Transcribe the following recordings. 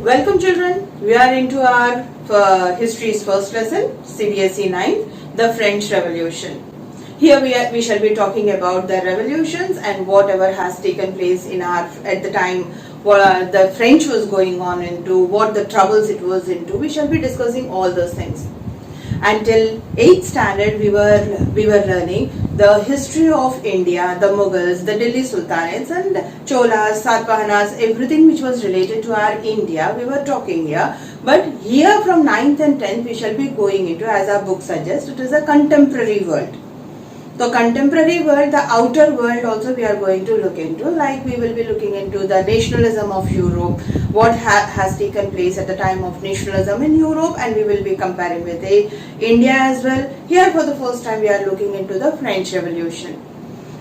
Welcome children, we are into our history's first lesson, CBSE 9th, the French Revolution. Here we shall be talking about the revolutions and whatever has taken place in at the time what the French was going on into, what the troubles it was into. We shall be discussing all those things. Until 8th standard we were learning the history of India, the Mughals, the Delhi Sultanates and Cholas, Satavahanas, everything which was related to our India we were talking here. But here from 9th and 10th we shall be going into, as our book suggests, it is a contemporary world. So contemporary world, the outer world also we are going to look into, like we will be looking into the nationalism of Europe, what has taken place at the time of nationalism in Europe, and we will be comparing with India as well. Here for the first time we are looking into the French Revolution.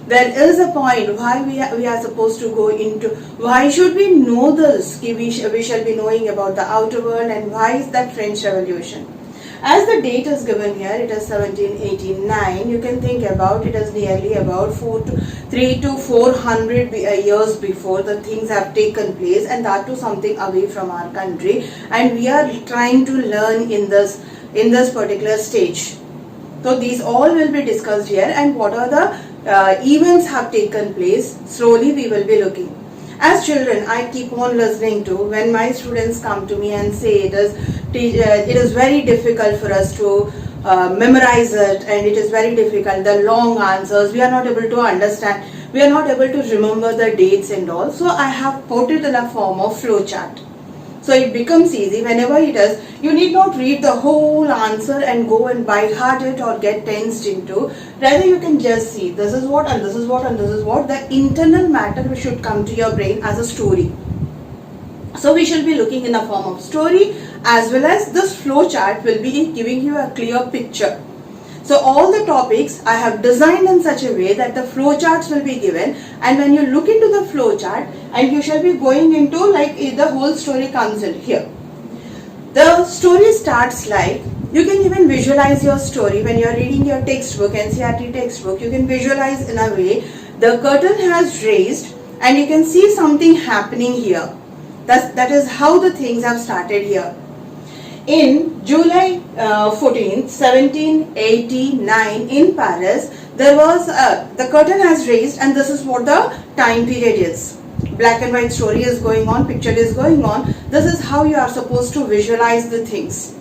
There is a point why we are supposed to go into, why should we know this, we shall be knowing about the outer world and why is that French Revolution. As the date is given here, it is 1789. You can think about it as nearly about 300 to 400 years before the things have taken place, and that too something away from our country. And we are trying to learn in this particular stage. So these all will be discussed here, and what are the events have taken place. Slowly we will be looking. As children, I keep on listening to when my students come to me and say it is very difficult for us to memorize it, and it is very difficult, the long answers, we are not able to understand, we are not able to remember the dates and all. So I have put it in a form of flowchart. So it becomes easy whenever it is. You need not read the whole answer and go and by heart it or get tensed into. Rather you can just see this is what and this is what and this is what. The internal matter should come to your brain as a story. So we shall be looking in a form of story, as well as this flowchart will be giving you a clear picture. So all the topics I have designed in such a way that the flowcharts will be given, and when you look into the flowchart and you shall be going into, like the whole story comes in here. The story starts like, you can even visualize your story when you are reading your textbook, NCERT textbook. You can visualize in a way the curtain has raised and you can see something happening here. That is how the things have started here. In July 14th, 1789 in Paris, there was the curtain has raised, and this is what the time period is. Black and white story is going on, picture is going on. This is how you are supposed to visualize the things.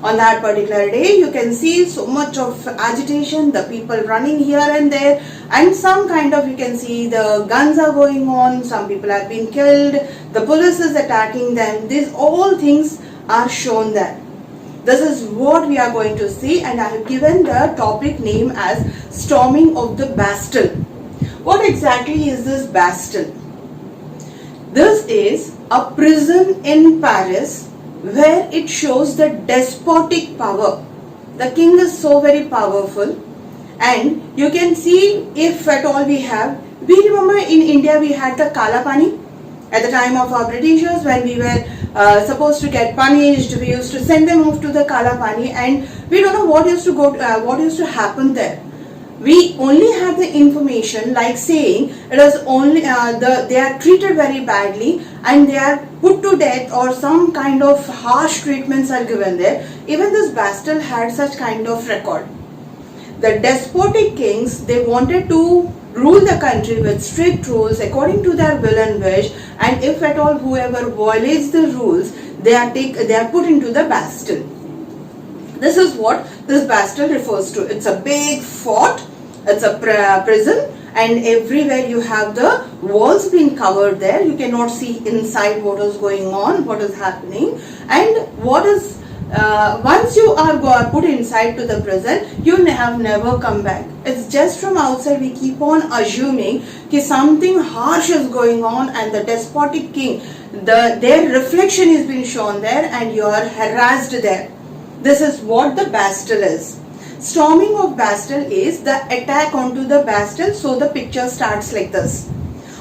On that particular day, you can see so much of agitation, the people running here and there, and some kind of, you can see the guns are going on, some people have been killed, the police is attacking them. These all things are shown there. This is what we are going to see, and I have given the topic name as Storming of the Bastille. What exactly is this Bastille? This is a prison in Paris where it shows the despotic power. The king is so very powerful, and you can see, if at all we remember in India we had the Kala Pani at the time of our Britishers. When we were supposed to get punished, we used to send them off to the Kala Pani, and we don't know what used to happen there. We only have the information like saying it is only they are treated very badly and they are put to death, or some kind of harsh treatments are given there. Even this Bastille had such kind of record. The despotic kings, they wanted to rule the country with strict rules according to their will and wish, and if at all whoever violates the rules, they are put into the Bastille. This is what this Bastille refers to. It's a big fort, it's a prison, and everywhere you have the walls being covered there. You cannot see inside what is going on, what is happening, and what is once you are put inside to the prison, you have never come back. It's just from outside we keep on assuming that something harsh is going on, and the despotic king, their reflection is being shown there, and you are harassed there. This is what the Bastille is. Storming of Bastille is the attack onto the Bastille. So the picture starts like this.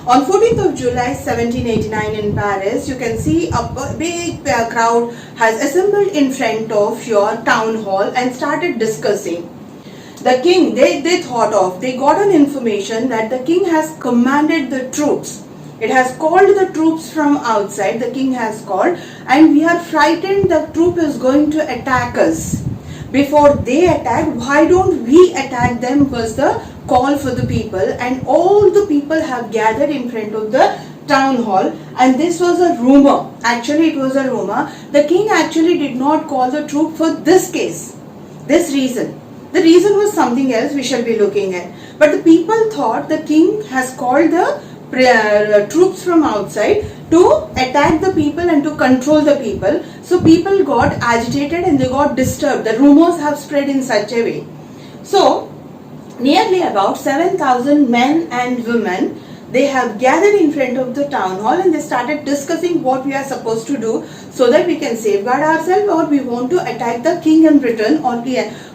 On 14th of July 1789 in Paris, you can see a big crowd has assembled in front of your town hall and started discussing. The king, they got an information that the king has commanded the troops It has called the troops from outside, the king has called, and we are frightened the troop is going to attack us. Before they attack, why don't we attack them, was the call for the people, and all the people have gathered in front of the town hall, and this was a rumor. Actually it was a rumor. The king actually did not call the troop for this case, this reason. The reason was something else we shall be looking at. But the people thought the king has called the troops from outside to attack the people and to control the people. So people got agitated and they got disturbed. The rumors have spread in such a way. So nearly about 7,000 men and women, they have gathered in front of the town hall and they started discussing what we are supposed to do so that we can safeguard ourselves, or we want to attack the king in return, or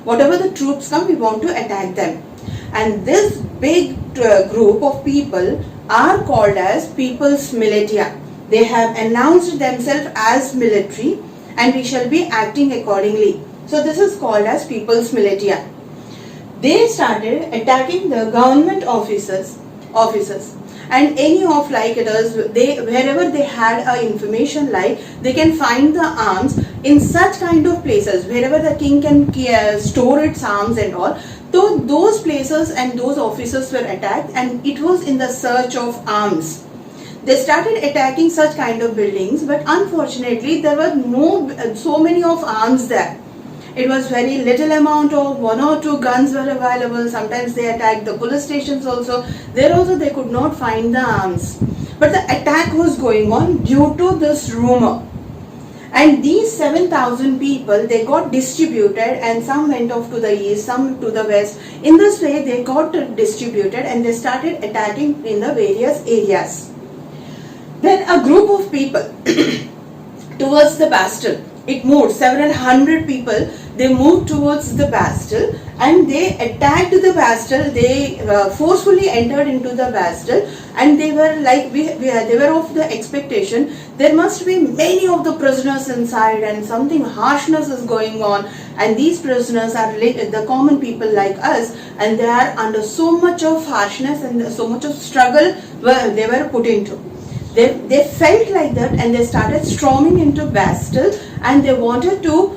whatever the troops come, we want to attack them. And this big group of people are called as People's Militia. They have announced themselves as military and we shall be acting accordingly. So this is called as People's Militia. They started attacking the government offices, and any of like it is, wherever they had a information like they can find the arms in such kind of places, wherever the king can store its arms and all. So those places and those offices were attacked, and it was in the search of arms. They started attacking such kind of buildings, but unfortunately there were so many of arms there. It was very little amount of 1 or 2 guns were available. Sometimes they attacked the police stations also. There also they could not find the arms. But the attack was going on due to this rumor. And these 7,000 people, they got distributed, and some went off to the east, some to the west. In this way they got distributed and they started attacking in the various areas. Then a group of people towards the Bastille. It moved, several hundred people, they moved towards the Bastille and they attacked the Bastille. They forcefully entered into the Bastille, and they were like, they were of the expectation there must be many of the prisoners inside and something harshness is going on, and these prisoners are the common people like us, and they are under so much of harshness and so much of struggle they were put into. They felt like that, and they started storming into Bastille, and they wanted to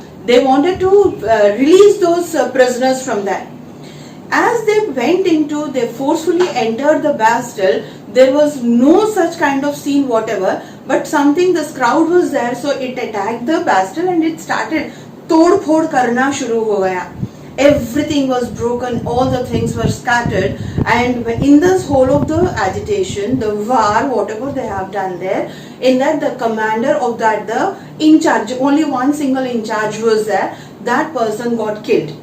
release those prisoners from that. As they forcefully entered the Bastille, there was no such kind of scene whatever, but this crowd was there, so it attacked the Bastille and it started tod phod karna shuru ho gaya. Everything was broken, all the things were scattered, and in this whole of the agitation, the war, whatever they have done there, in that the commander of that, the in charge, only one single in charge was there, that person got killed.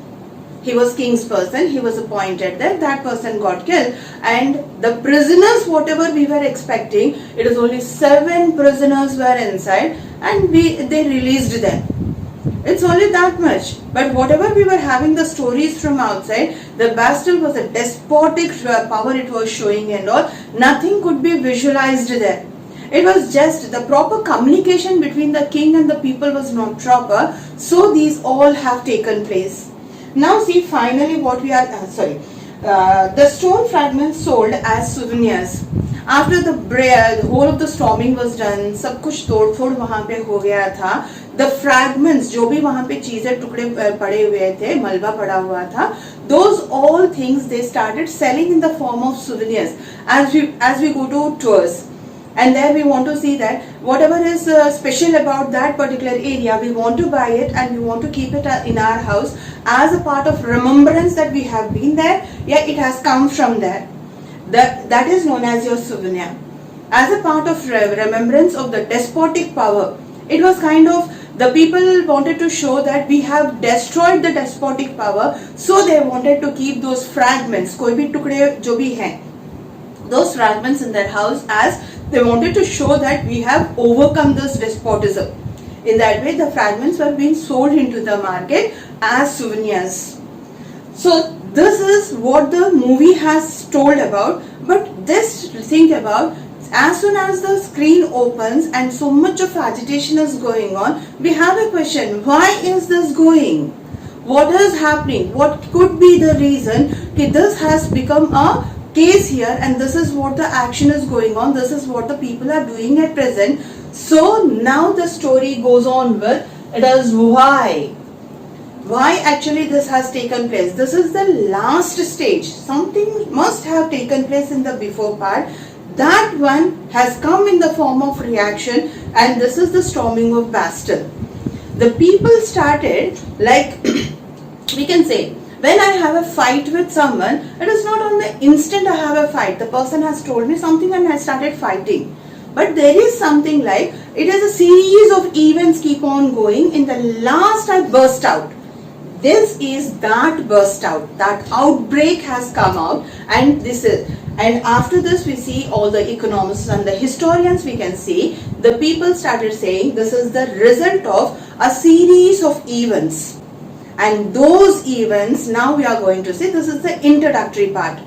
He was king's person, he was appointed there, that person got killed, and the prisoners, whatever we were expecting, it is only 7 prisoners were inside, and they released them. It's only that much. But whatever we were having the stories from outside, the Bastille was a despotic power it was showing and all. Nothing could be visualized there. It was just the proper communication between the king and the people was not proper. So these all have taken place. Now see finally what we are, the stone fragments sold as souvenirs. After the whole of the storming was done, सब कुछ तोड़ फोड़ वहाँ पे हो गया था. The fragments, जो भी वहाँ पे चीजें टुकड़े पड़े हुए थे, मलबा पड़ा हुआ था, those all things they started selling in the form of souvenirs as we go to tours. And there we want to see that whatever is special about that particular area, we want to buy it and we want to keep it in our house as a part of remembrance that we have been there. Yeah, it has come from there. That is known as your souvenir. As a part of remembrance of the despotic power, it was kind of, the people wanted to show that we have destroyed the despotic power, so they wanted to keep those fragments, koi bhi tukde jo bhi hain, those fragments in their house, as they wanted to show that we have overcome this despotism. In that way, the fragments were being sold into the market as souvenirs. So this is what the movie has told about, but this think about, as soon as the screen opens and so much of agitation is going on, we have a question, why is this going? What is happening? What could be the reason that this has become a case here, and this is what the action is going on, this is what the people are doing at present. So now the story goes on with, it is why actually this has taken place. This is the last stage. Something must have taken place in the before part. That one has come in the form of reaction, and this is the storming of Bastille. The people started, like we can say, when I have a fight with someone, it is not on the instant I have a fight. The person has told me something and I started fighting. But there is something like, it is a series of events keep on going. In the last I burst out. This is that burst out. That outbreak has come out, and this is, and after this we see all the economists and the historians, we can see the people started saying this is the result of a series of events. And those events, now we are going to see, this is the introductory part.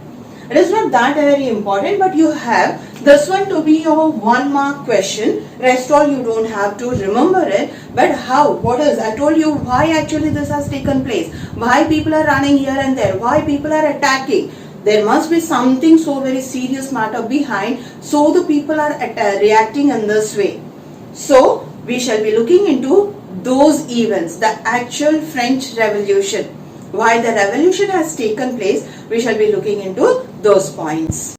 It is not that very important, but you have this one to be your 1 mark question. Rest all you don't have to remember it. But how? What is? I told you why actually this has taken place. Why people are running here and there. Why people are attacking. There must be something so very serious matter behind. So the people are reacting in this way. So we shall be looking into those events. The actual French Revolution. Why the revolution has taken place. We shall be looking into those points.